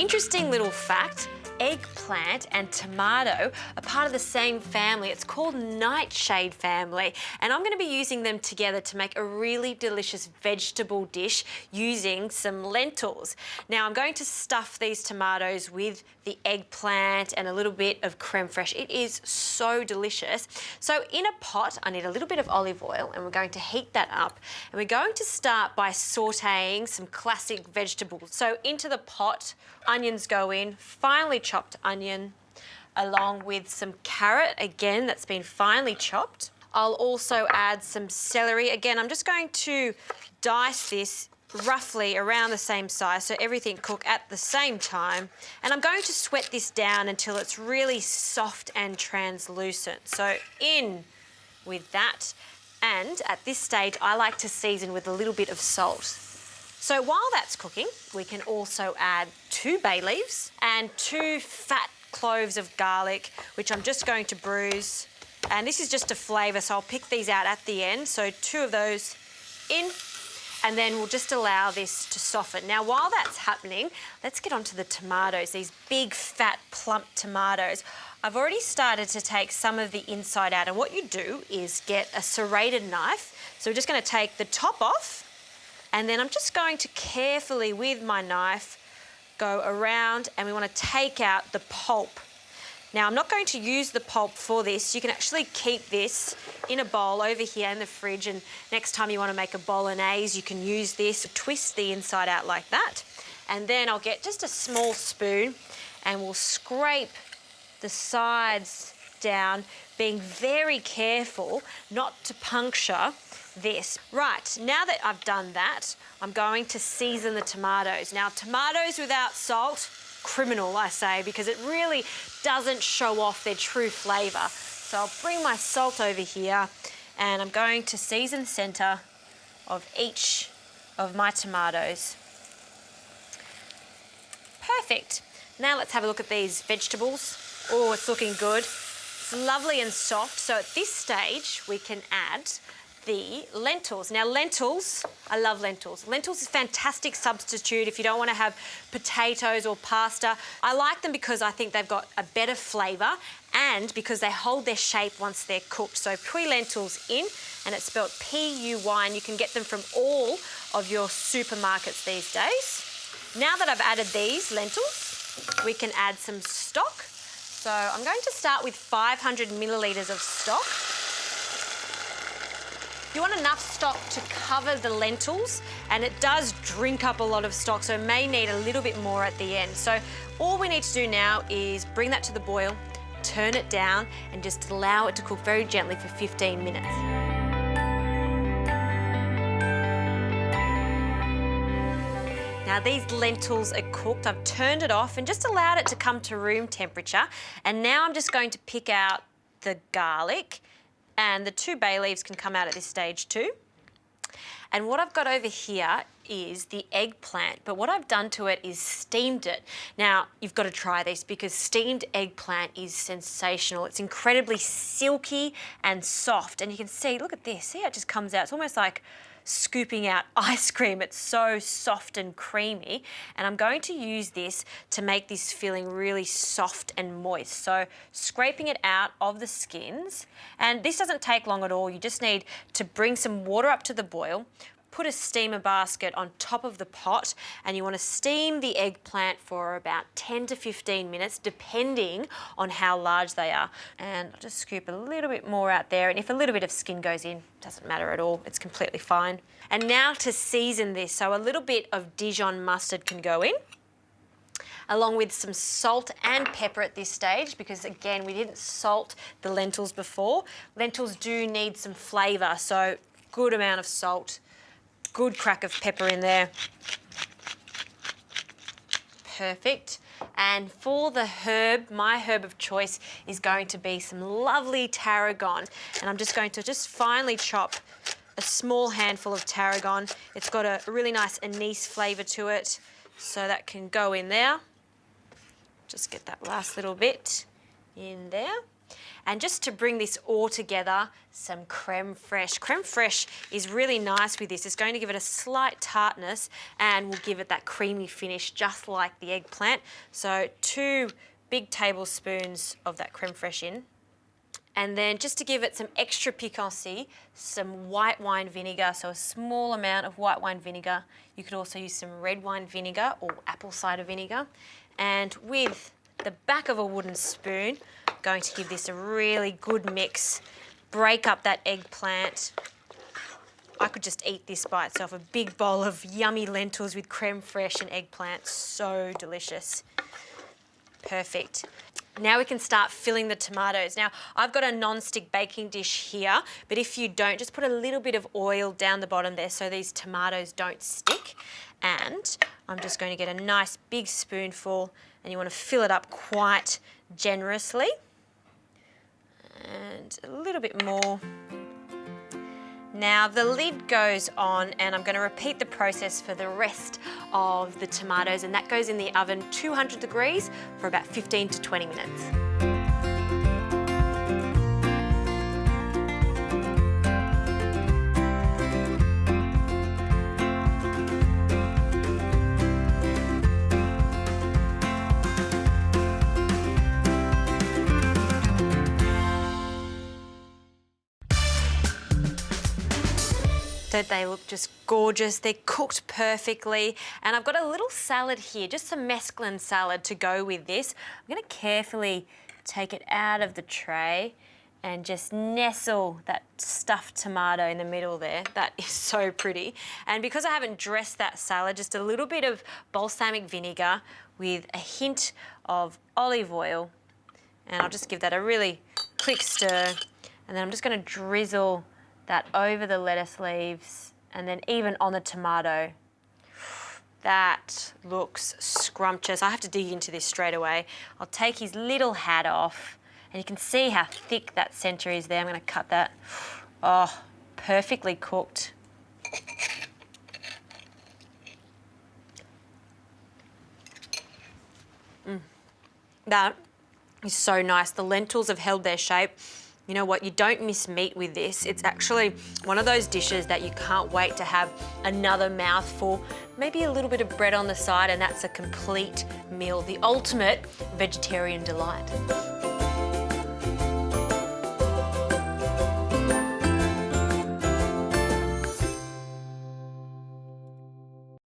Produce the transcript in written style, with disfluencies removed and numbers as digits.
Interesting little fact, eggplant and tomato are part of the same family. It's called nightshade family, and I'm going to be using them together to make a really delicious vegetable dish using some lentils. Now I'm going to stuff these tomatoes with the eggplant and a little bit of creme fraiche. It is so delicious. So in a pot, I need a little bit of olive oil, and we're going to heat that up, and we're going to start by sautéing some classic vegetables. So into the pot, onions go in, finely chopped onion, along with some carrot, again, that's been finely chopped. I'll also add some celery. Again, I'm just going to dice this roughly around the same size so everything cook at the same time. And I'm going to sweat this down until it's really soft and translucent. So in with that. And at this stage, I like to season with a little bit of salt. So while that's cooking, we can also add 2 bay leaves and 2 fat cloves of garlic, which I'm just going to bruise. And this is just a flavour, so I'll pick these out at the end. So 2 of those in, and then we'll just allow this to soften. Now, while that's happening, let's get onto the tomatoes, these big, fat, plump tomatoes. I've already started to take some of the inside out, and what you do is get a serrated knife. So we're just going to take the top off, and then I'm just going to carefully, with my knife, go around, and we want to take out the pulp. Now, I'm not going to use the pulp for this. You can actually keep this in a bowl over here in the fridge, and next time you want to make a bolognese, you can use this, twist the inside out like that. And then I'll get just a small spoon, and we'll scrape the sides down, being very careful not to puncture this. Right, now that I've done that, I'm going to season the tomatoes. Now, tomatoes without salt, criminal, I say, because it really doesn't show off their true flavour. So I'll bring my salt over here, and I'm going to season the centre of each of my tomatoes. Perfect. Now let's have a look at these vegetables. Oh, it's looking good. It's lovely and soft. So at this stage, we can add the lentils. Now, lentils, I love lentils. Lentils is a fantastic substitute if you don't want to have potatoes or pasta. I like them because I think they've got a better flavour and because they hold their shape once they're cooked. So pui lentils in, and it's spelled P-U-Y, and you can get them from all of your supermarkets these days. Now that I've added these lentils, we can add some stock. So I'm going to start with 500 millilitres of stock. You want enough stock to cover the lentils, and it does drink up a lot of stock, so it may need a little bit more at the end. So all we need to do now is bring that to the boil, turn it down, and just allow it to cook very gently for 15 minutes. Now these lentils are cooked. I've turned it off and just allowed it to come to room temperature. And now I'm just going to pick out the garlic, and the 2 bay leaves can come out at this stage too. And what I've got over here is the eggplant, but what I've done to it is steamed it. Now, you've got to try this because steamed eggplant is sensational. It's incredibly silky and soft, and you can see, look at this, see how it just comes out? It's almost like scooping out ice cream. It's so soft and creamy, and I'm going to use this to make this filling really soft and moist. So scraping it out of the skins, and this doesn't take long at all. You just need to bring some water up to the boil, put a steamer basket on top of the pot, and you want to steam the eggplant for about 10 to 15 minutes, depending on how large they are. And I'll just scoop a little bit more out there, and if a little bit of skin goes in, doesn't matter at all, it's completely fine. And now to season this, so a little bit of Dijon mustard can go in, along with some salt and pepper at this stage, because again, we didn't salt the lentils before. Lentils do need some flavour, so good amount of salt. Good crack of pepper in there. Perfect. And for the herb, my herb of choice is going to be some lovely tarragon. And I'm just going to finely chop a small handful of tarragon. It's got a really nice anise flavour to it, so that can go in there. Just get that last little bit in there. And just to bring this all together, some creme fraiche. Creme fraiche is really nice with this. It's going to give it a slight tartness and will give it that creamy finish just like the eggplant. So 2 big tablespoons of that creme fraiche in. And then just to give it some extra piquancy, some white wine vinegar, so a small amount of white wine vinegar. You could also use some red wine vinegar or apple cider vinegar. And with the back of a wooden spoon, I'm going to give this a really good mix. Break up that eggplant. I could just eat this by itself, a big bowl of yummy lentils with creme fraiche and eggplant, so delicious. Perfect. Now we can start filling the tomatoes. Now, I've got a non-stick baking dish here, but if you don't, just put a little bit of oil down the bottom there so these tomatoes don't stick. And I'm just going to get a nice big spoonful, and you want to fill it up quite generously. And a little bit more. Now the lid goes on, and I'm going to repeat the process for the rest of the tomatoes, and that goes in the oven 200 degrees for about 15 to 20 minutes. Don't they look just gorgeous? They're cooked perfectly. And I've got a little salad here, just some mesclun salad to go with this. I'm going to carefully take it out of the tray and just nestle that stuffed tomato in the middle there. That is so pretty. And because I haven't dressed that salad, just a little bit of balsamic vinegar with a hint of olive oil. And I'll just give that a really quick stir. And then I'm just going to drizzle that over the lettuce leaves and then even on the tomato. That looks scrumptious. I have to dig into this straight away. I'll take his little hat off, and you can see how thick that centre is there. I'm going to cut that. Oh, perfectly cooked. That is so nice. The lentils have held their shape. You know what, you don't miss meat with this. It's actually one of those dishes that you can't wait to have another mouthful, maybe a little bit of bread on the side, and that's a complete meal, the ultimate vegetarian delight.